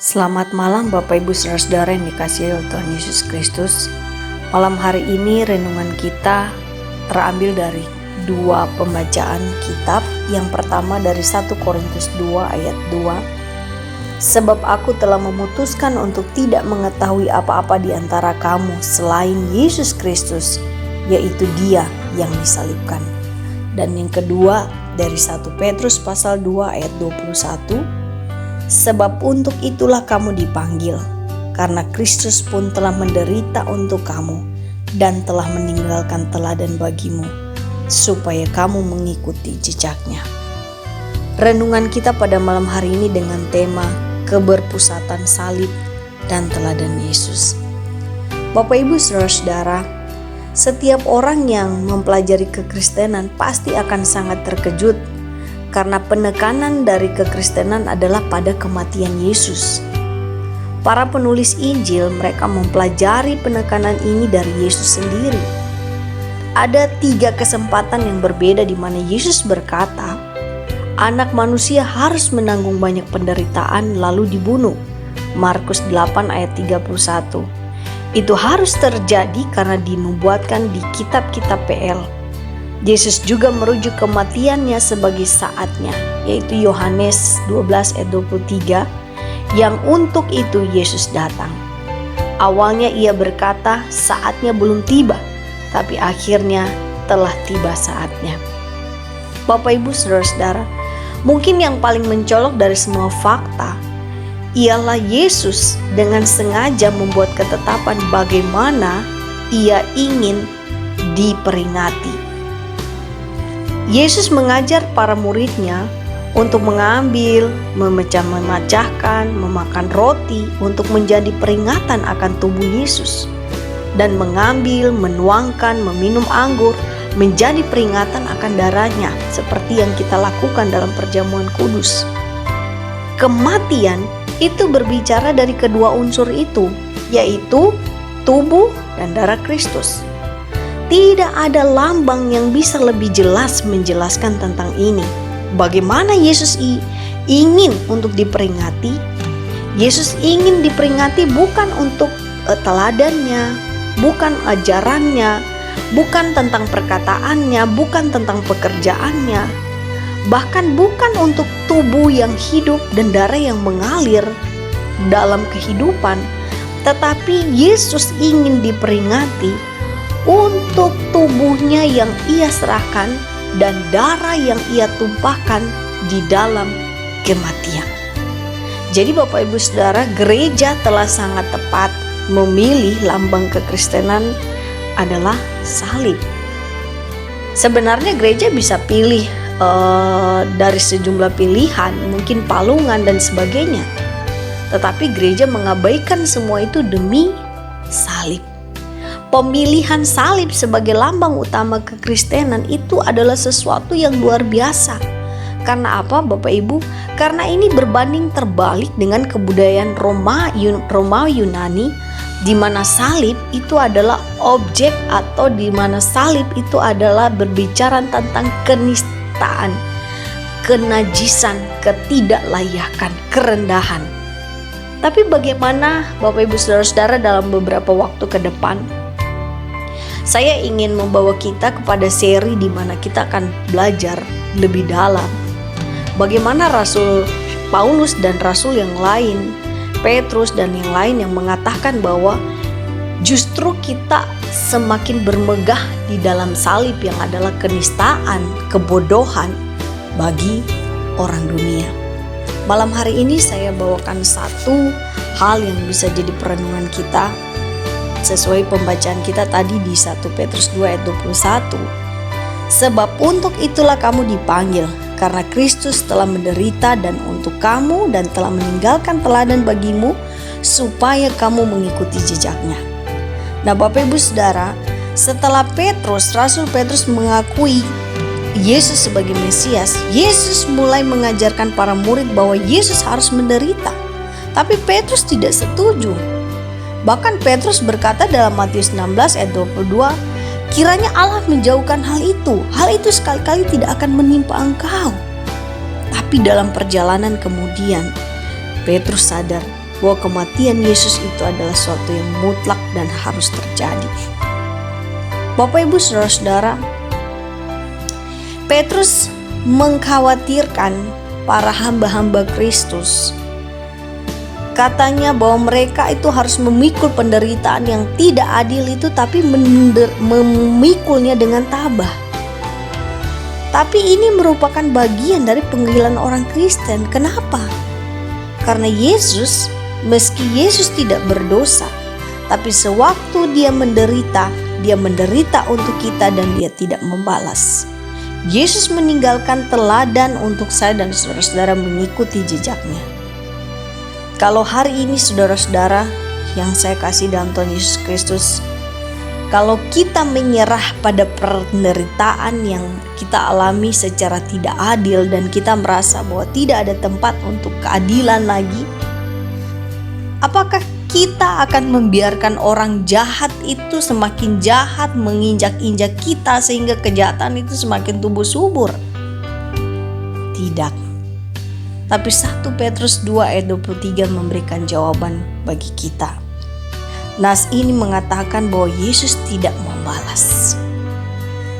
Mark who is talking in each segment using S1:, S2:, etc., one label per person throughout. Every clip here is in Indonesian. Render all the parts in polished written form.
S1: Selamat malam Bapak Ibu Saudara-saudara yang dikasihi oleh Tuhan Yesus Kristus. Malam hari ini renungan kita terambil dari dua pembacaan kitab. Yang pertama dari 1 Korintus 2 ayat 2. Sebab aku telah memutuskan untuk tidak mengetahui apa-apa di antara kamu selain Yesus Kristus, yaitu Dia yang disalibkan. Dan yang kedua dari 1 Petrus pasal 2 ayat 21. Sebab untuk itulah kamu dipanggil, karena Kristus pun telah menderita untuk kamu dan telah meninggalkan teladan bagimu, supaya kamu mengikuti jejaknya. Renungan kita pada malam hari ini dengan tema keberpusatan salib dan teladan Yesus. Bapak Ibu Saudara-saudara, setiap orang yang mempelajari kekristenan pasti akan sangat terkejut karena penekanan dari kekristenan adalah pada kematian Yesus. Para penulis Injil mereka mempelajari penekanan ini dari Yesus sendiri. Ada 3 kesempatan yang berbeda di mana Yesus berkata, Anak manusia harus menanggung banyak penderitaan lalu dibunuh. Markus 8 ayat 31. Itu harus terjadi karena dinubuatkan di kitab-kitab PL. Yesus juga merujuk kematiannya sebagai saatnya, yaitu Yohanes 12 ayat 23, yang untuk itu Yesus datang. Awalnya ia berkata saatnya belum tiba, tapi akhirnya telah tiba saatnya. Bapak Ibu Saudara-saudara, mungkin yang paling mencolok dari semua fakta ialah Yesus dengan sengaja membuat ketetapan bagaimana ia ingin diperingati. Yesus mengajar para muridnya untuk mengambil, memecah-memecahkan, memakan roti untuk menjadi peringatan akan tubuh Yesus, dan mengambil, menuangkan, meminum anggur menjadi peringatan akan darahnya, seperti yang kita lakukan dalam perjamuan kudus. Kematian itu berbicara dari kedua unsur itu, yaitu tubuh dan darah Kristus. Tidak ada lambang yang bisa lebih jelas menjelaskan tentang ini. Bagaimana Yesus ingin untuk diperingati? Yesus ingin diperingati bukan untuk teladannya, bukan ajarannya, bukan tentang perkataannya, bukan tentang pekerjaannya, bahkan bukan untuk tubuh yang hidup dan darah yang mengalir dalam kehidupan. Tetapi Yesus ingin diperingati untuk tubuhnya yang ia serahkan dan darah yang ia tumpahkan di dalam kematian. Jadi Bapak Ibu Saudara, gereja telah sangat tepat memilih lambang kekristenan adalah salib. Sebenarnya gereja bisa pilih dari sejumlah pilihan, mungkin palungan dan sebagainya. Tetapi gereja mengabaikan semua itu demi salib. Pemilihan salib sebagai lambang utama kekristenan itu adalah sesuatu yang luar biasa. Karena apa Bapak Ibu? Karena ini berbanding terbalik dengan kebudayaan Romawi Yunani, di mana salib itu adalah objek, atau di mana salib itu adalah berbicara tentang kenistaan, kenajisan, ketidaklayakan, kerendahan. Tapi bagaimana Bapak Ibu Saudara-saudara dalam beberapa waktu ke depan? Saya ingin membawa kita kepada seri di mana kita akan belajar lebih dalam bagaimana Rasul Paulus dan Rasul yang lain, Petrus dan yang lain, yang mengatakan bahwa justru kita semakin bermegah di dalam salib yang adalah kenistaan, kebodohan bagi orang dunia. Malam hari ini saya bawakan satu hal yang bisa jadi perenungan kita sesuai pembacaan kita tadi di 1 Petrus 2 ayat 21. Sebab untuk itulah kamu dipanggil, karena Kristus telah menderita dan untuk kamu dan telah meninggalkan teladan bagimu, supaya kamu mengikuti jejaknya. Nah Bapak Ibu Saudara, setelah Rasul Petrus mengakui Yesus sebagai Mesias, Yesus mulai mengajarkan para murid bahwa Yesus harus menderita. Tapi Petrus tidak setuju. Bahkan Petrus berkata dalam Matius 16 ayat 22, kiranya Allah menjauhkan hal itu sekali-kali tidak akan menimpa engkau. Tapi dalam perjalanan kemudian Petrus sadar bahwa kematian Yesus itu adalah sesuatu yang mutlak dan harus terjadi. Bapak Ibu Saudara-saudara, Petrus mengkhawatirkan para hamba-hamba Kristus. Katanya bahwa mereka itu harus memikul penderitaan yang tidak adil itu, tapi memikulnya dengan tabah. Tapi ini merupakan bagian dari panggilan orang Kristen. Kenapa? Karena Yesus, meski Yesus tidak berdosa, tapi sewaktu dia menderita untuk kita dan dia tidak membalas. Yesus meninggalkan teladan untuk saya dan saudara-saudara mengikuti jejaknya. Kalau hari ini saudara-saudara yang saya kasih dalam Tuhan Yesus Kristus, kalau kita menyerah pada penderitaan yang kita alami secara tidak adil dan kita merasa bahwa tidak ada tempat untuk keadilan lagi, apakah kita akan membiarkan orang jahat itu semakin jahat menginjak-injak kita sehingga kejahatan itu semakin tumbuh subur? Tidak. Tapi 1 Petrus 2 ayat 23 memberikan jawaban bagi kita. Nas ini mengatakan bahwa Yesus tidak membalas,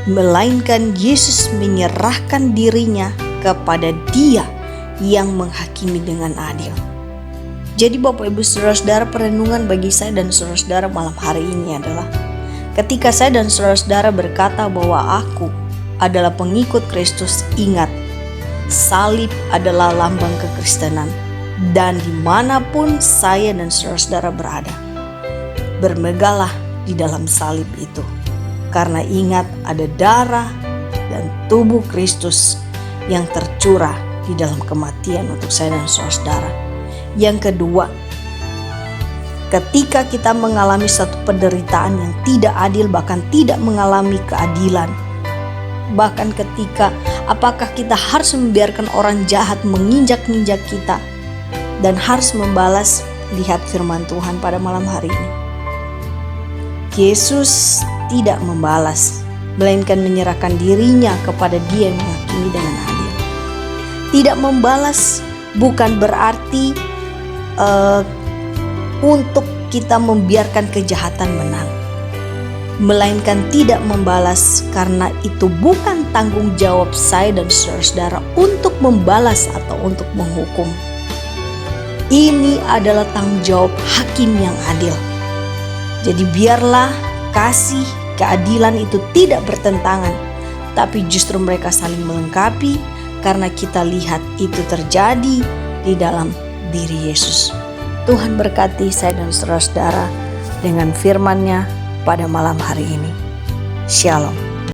S1: melainkan Yesus menyerahkan dirinya kepada Dia yang menghakimi dengan adil. Jadi Bapak Ibu Saudara-saudara, perenungan bagi saya dan saudara-saudara malam hari ini adalah ketika saya dan saudara-saudara berkata bahwa aku adalah pengikut Kristus, ingat, salib adalah lambang kekristenan. Dan dimanapun saya dan saudara-saudara berada, bermegahlah di dalam salib itu. Karena ingat, ada darah dan tubuh Kristus yang tercurah di dalam kematian untuk saya dan saudara-saudara. Yang kedua, ketika kita mengalami satu penderitaan yang tidak adil, bahkan tidak mengalami keadilan, bahkan ketika apakah kita harus membiarkan orang jahat menginjak-injak kita dan harus membalas? Lihat firman Tuhan pada malam hari ini. Yesus tidak membalas, melainkan menyerahkan dirinya kepada Dia yang menghakimi dengan adil. Tidak membalas bukan berarti untuk kita membiarkan kejahatan menang, melainkan tidak membalas karena itu bukan tanggung jawab saya dan saudara-saudara untuk membalas atau untuk menghukum. Ini adalah tanggung jawab hakim yang adil. Jadi biarlah kasih keadilan itu tidak bertentangan, tapi justru mereka saling melengkapi karena kita lihat itu terjadi di dalam diri Yesus. Tuhan berkati saya dan saudara-saudara dengan firman-Nya pada malam hari ini. Shalom.